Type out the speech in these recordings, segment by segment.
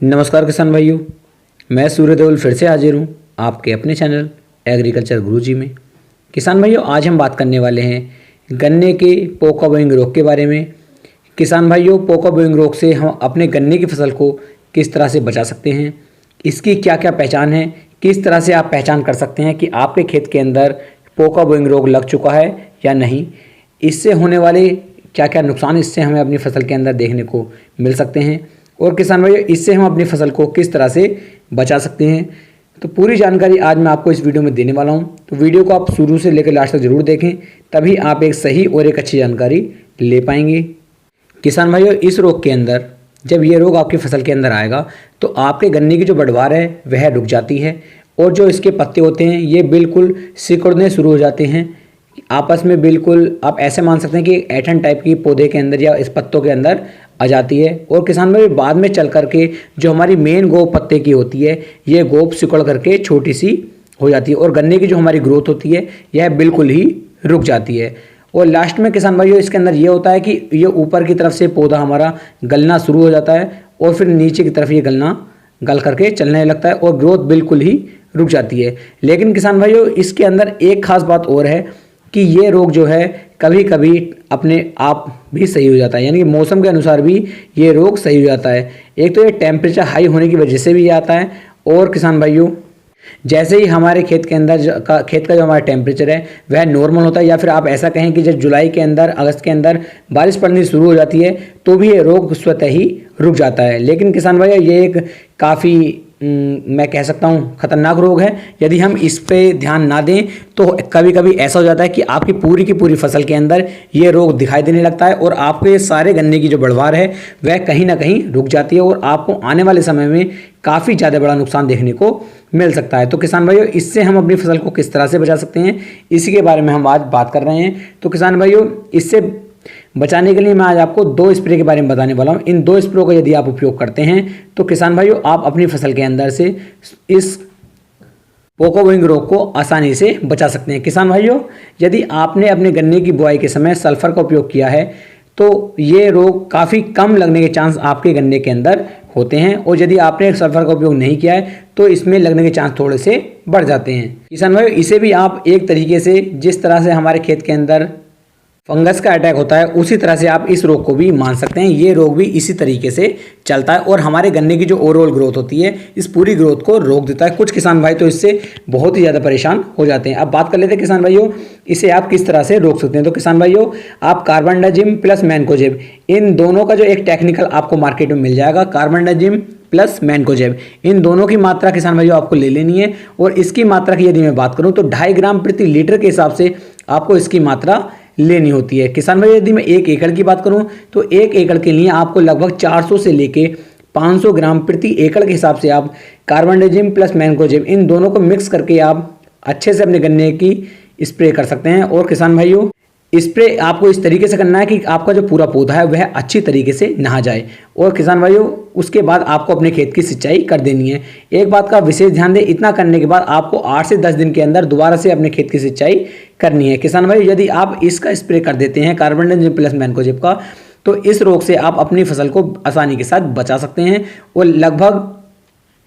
नमस्कार किसान भाइयों, मैं सूर्य देवल फिर से हाजिर हूँ आपके अपने चैनल एग्रीकल्चर गुरुजी में। किसान भाइयों, आज हम बात करने वाले हैं गन्ने के पोका बोइंग रोग के बारे में। किसान भाइयों, पोका बोइंग रोग से हम अपने गन्ने की फसल को किस तरह से बचा सकते हैं, इसकी क्या क्या पहचान है, किस तरह से आप पहचान कर सकते हैं कि आपके खेत के अंदर पोका बोइंग रोग लग चुका है या नहीं, इससे होने वाले क्या क्या नुकसान इससे हमें अपनी फसल के अंदर देखने को मिल सकते हैं, और किसान भाइयों इससे हम अपनी फसल को किस तरह से बचा सकते हैं। तो पूरी जानकारी आज मैं आपको इस वीडियो में देने वाला हूं। तो वीडियो को आप शुरू से लेकर लास्ट तक जरूर देखें, तभी आप एक सही और एक अच्छी जानकारी ले पाएंगे। किसान भाइयों, इस रोग के अंदर जब ये रोग आपकी फसल के अंदर आएगा तो आपके गन्ने की जो बढ़वार है वह रुक जाती है, और जो इसके पत्ते होते हैं ये बिल्कुल सिकुड़ने शुरू हो जाते हैं आपस में। बिल्कुल आप ऐसे मान सकते हैं कि ऐठन टाइप की पौधे के अंदर या इस पत्तों के अंदर आ जाती है। और किसान भाई बाद में चल करके जो हमारी मेन गोप पत्ते की होती है ये गोप सिकुड़ करके छोटी सी हो जाती है, और गन्ने की जो हमारी ग्रोथ होती है यह बिल्कुल ही रुक जाती है। और लास्ट में किसान भाइयों इसके अंदर ये होता है कि ये ऊपर की तरफ से पौधा हमारा गलना शुरू हो जाता है, और फिर नीचे की तरफ ये गलना गल करके चलने लगता है और ग्रोथ बिल्कुल ही रुक जाती है। लेकिन किसान भाइयों इसके अंदर एक खास बात और है कि ये रोग जो है कभी कभी अपने आप भी सही हो जाता है, यानी कि मौसम के अनुसार भी ये रोग सही हो जाता है। एक तो ये टेम्परेचर हाई होने की वजह से भी आता है, और किसान भाइयों जैसे ही हमारे खेत के अंदर खेत का जो हमारा टेम्परेचर है वह नॉर्मल होता है, या फिर आप ऐसा कहें कि जब जुलाई के अंदर अगस्त के अंदर बारिश पड़नी शुरू हो जाती है तो भी ये रोग स्वतः ही रुक जाता है। लेकिन किसान भाइयों ये एक काफ़ी मैं कह सकता हूँ खतरनाक रोग है। यदि हम इस पे ध्यान ना दें तो कभी कभी ऐसा हो जाता है कि आपकी पूरी की पूरी फसल के अंदर ये रोग दिखाई देने लगता है, और आपके सारे गन्ने की जो बढ़वार है वह कहीं ना कहीं रुक जाती है, और आपको आने वाले समय में काफ़ी ज़्यादा बड़ा नुकसान देखने को मिल सकता है। तो किसान भाइयों इससे हम अपनी फसल को किस तरह से बचा सकते हैं, इसी के बारे में हम आज बात कर रहे हैं। तो किसान भाइयों इससे बचाने के लिए मैं आज आपको 2 स्प्रे के बारे में बताने वाला हूं। इन 2 स्प्रे को यदि आप उपयोग करते हैं तो किसान भाइयों आप अपनी फसल के अंदर से इस पोका बोइंग रोग को आसानी से बचा सकते हैं। किसान भाइयों यदि आपने अपने गन्ने की बुआई के समय सल्फर का उपयोग किया है तो ये रोग काफ़ी कम लगने के चांस आपके गन्ने के अंदर होते हैं, और यदि आपने सल्फर का उपयोग नहीं किया है तो इसमें लगने के चांस थोड़े से बढ़ जाते हैं। किसान भाइयों इसे भी आप एक तरीके से जिस तरह से हमारे खेत के अंदर फंगस का अटैक होता है उसी तरह से आप इस रोग को भी मान सकते हैं। ये रोग भी इसी तरीके से चलता है, और हमारे गन्ने की जो ओवरऑल ग्रोथ होती है इस पूरी ग्रोथ को रोक देता है। कुछ किसान भाई तो इससे बहुत ही ज़्यादा परेशान हो जाते हैं। अब बात कर लेते हैं किसान भाइयों इसे आप किस तरह से रोक सकते हैं। तो किसान भाइयों आप कार्बेंडाजिम प्लस मैनकोजेब इन दोनों का जो एक टेक्निकल आपको मार्केट में मिल जाएगा, कार्बेंडाजिम प्लस मैनकोजेब, इन दोनों की मात्रा किसान भाइयों आपको ले लेनी है। और इसकी मात्रा की यदि मैं बात करूं तो 2.5 ग्राम प्रति लीटर के हिसाब से आपको इसकी मात्रा लेनी होती है। किसान भाई यदि मैं 1 एकड़ की बात करूं तो 1 एकड़ के लिए आपको लगभग 400 से लेके 500 ग्राम प्रति एकड़ के हिसाब से आप कार्बेंडाजिम प्लस मैनकोजेब इन दोनों को मिक्स करके आप अच्छे से अपने गन्ने की स्प्रे कर सकते हैं। और किसान भाइयों स्प्रे आपको इस तरीके से करना है कि आपका जो पूरा पौधा है वह अच्छी तरीके से नहा जाए, और किसान भाइयों उसके बाद आपको अपने खेत की सिंचाई कर देनी है। एक बात का विशेष ध्यान दें, इतना करने के बाद आपको 8 से 10 दिन के अंदर दोबारा से अपने खेत की सिंचाई करनी है। किसान भाइयों यदि आप इसका स्प्रे कर देते हैं कार्बेंडाजिम प्लस मैनकोजेब का, तो इस रोग से आप अपनी फसल को आसानी के साथ बचा सकते हैं, और लगभग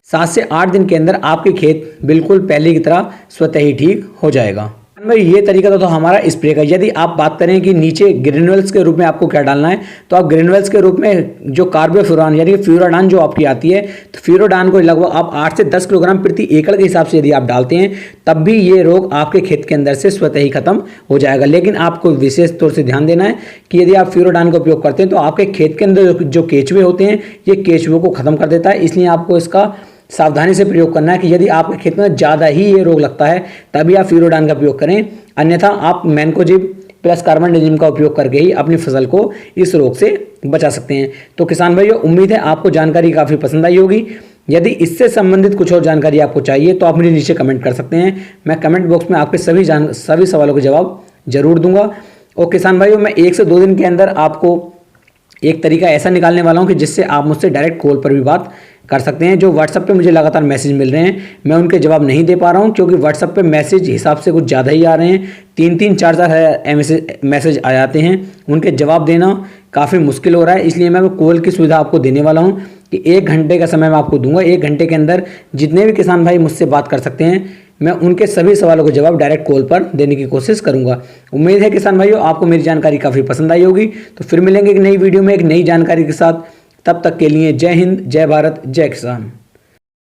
7 से 8 दिन के अंदर आपके खेत बिल्कुल पहले की तरह स्वतः ही ठीक हो जाएगा। भाई ये तरीका तो हमारा स्प्रे का। यदि आप बात करें कि नीचे ग्रेनुअल्स के रूप में आपको क्या डालना है, तो आप ग्रेनुअल्स के रूप में जो कार्बोफ्यूरान यानी फ्यूराडान जो आपकी आती है, तो फ्यूराडान को लगभग आप 8 से 10 किलोग्राम प्रति एकड़ के हिसाब से यदि आप डालते हैं तब भी ये रोग आपके खेत के अंदर से स्वतः ही खत्म हो जाएगा। लेकिन आपको विशेष तौर से ध्यान देना है कि यदि आप फ्यूराडान का उपयोग करते हैं तो आपके खेत के अंदर जो केचुए होते हैं ये केचुओं को खत्म कर देता है, इसलिए आपको इसका सावधानी से प्रयोग करना है कि यदि आपके खेत में ज़्यादा ही ये रोग लगता है तभी आप फ्यूराडान का उपयोग करें, अन्यथा आप मैनकोजेब प्लस कार्बेंडाजिम का उपयोग करके ही अपनी फसल को इस रोग से बचा सकते हैं। तो किसान भाइयों उम्मीद है आपको जानकारी काफ़ी पसंद आई होगी। यदि इससे संबंधित कुछ और जानकारी आपको चाहिए तो आप मुझे नीचे कमेंट कर सकते हैं, मैं कमेंट बॉक्स में आपके सभी सवालों के जवाब जरूर दूंगा। और किसान भाइयों मैं 1 से 2 दिन के अंदर आपको एक तरीका ऐसा निकालने वाला हूं कि जिससे आप मुझसे डायरेक्ट कॉल पर भी बात कर सकते हैं। जो व्हाट्सएप पे मुझे लगातार मैसेज मिल रहे हैं मैं उनके जवाब नहीं दे पा रहा हूं, क्योंकि व्हाट्सएप पे मैसेज हिसाब से कुछ ज़्यादा ही आ रहे हैं, 3-3 4-4 मैसेज आ जाते हैं, उनके जवाब देना काफ़ी मुश्किल हो रहा है। इसलिए मैं कॉल की सुविधा आपको देने वाला हूं। कि 1 घंटे का समय मैं आपको दूंगा। 1 घंटे के अंदर जितने भी किसान भाई मुझसे बात कर सकते हैं, मैं उनके सभी सवालों को जवाब डायरेक्ट कॉल पर देने की कोशिश करूंगा। उम्मीद है किसान भाइयों आपको मेरी जानकारी काफ़ी पसंद आई होगी। तो फिर मिलेंगे एक नई वीडियो में एक नई जानकारी के साथ। तब तक के लिए जय हिंद, जय भारत, जय किसान।